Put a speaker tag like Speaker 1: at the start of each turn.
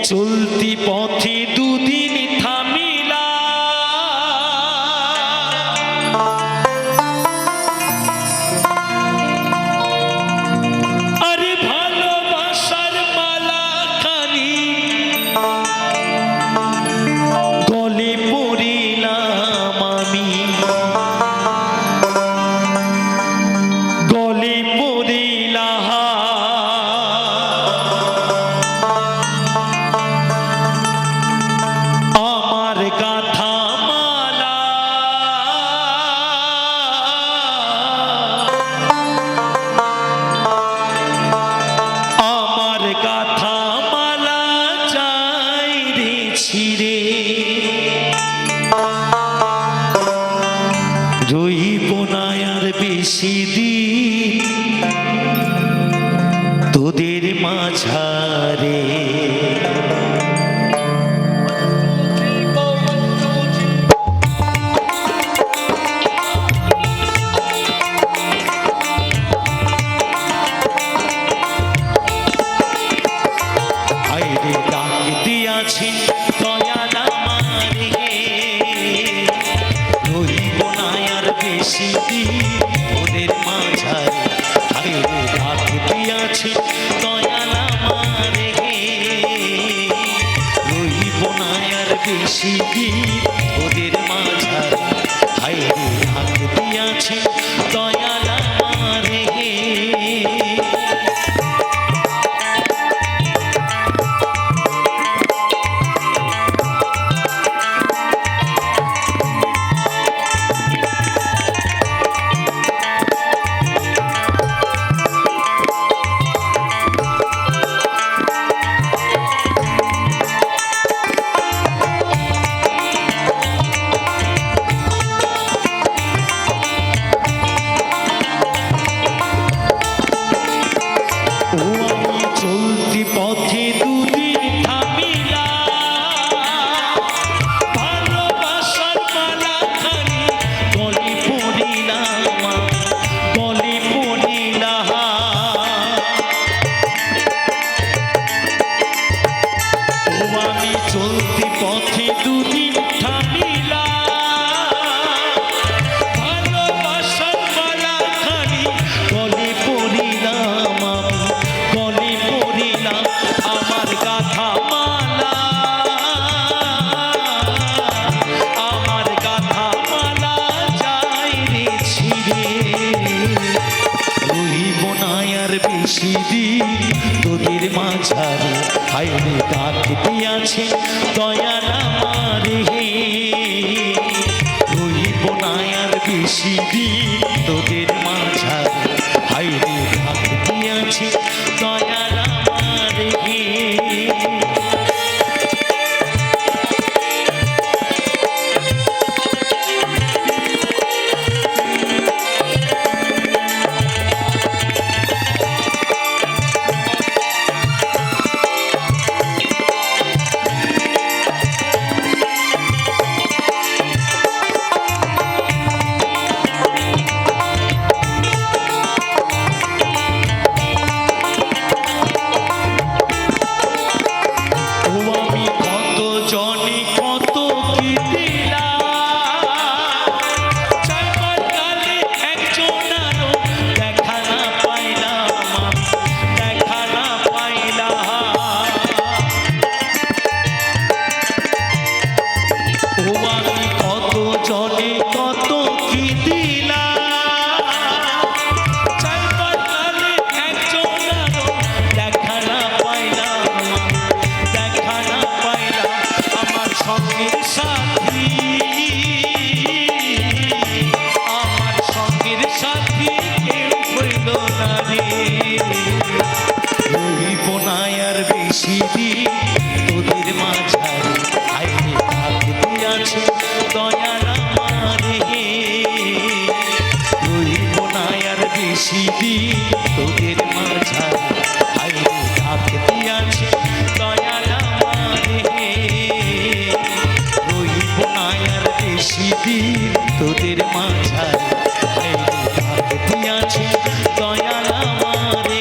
Speaker 1: চলতি পথে দুদিন থামিলা, আরে ভালোবাসার মালা খানি গলে পড়িলাম আমি, গলে পড়িলাম আমার গাথা মালা, আমার গাথা মালা চাই রে ছিড়ে, রইব না আর বেশি দিন তোদের মাঝারে। আইরে ডাক দিয়াছি দয়াল আমারে, রইব না আর বেশি দিন তোদের মাঝারে। আইরে ডাক দিয়াছি দয়াল আমারে, রইব না আর বেশি দিন তোদের মাঝারে। আইরে ডাক দিয়াছি দয়াল আমারে, চলতি পথে দুদিন থামিলা, ভালোবাসার মালা খানি গলে পড়িলাম, গলে পড়িলাম। আমি চলতি পথে দুদিন থামিলা, ভালোবাসার মালা খানি গলে পড়িলাম, গলে পড়িলাম আমার গাথা মালা, আমার গাথা মালা যাই রে ছিড়ে, রইব না আর বেশি দিন তোদের মাঝারে। হায়রে ডাক দিয়াছে দয়াল আমারে, রইব না আর বেশি দিন তোদের মাঝারে। হায়রে ডাক দিয়াছে দয়াল আমারে, বেশি দিন তোদের মাঝারে। আইরে ডাক দিয়াছে দয়াল আমারে, রইব না আর বেশি দিন তোদের মাঝারে। আইরে ডাক দিয়াছে দয়াল আমারে, রইব না আর বেশি দিন তোদের মাঝারে। আইরে ডাক দিয়াছে দয়াল আমারে।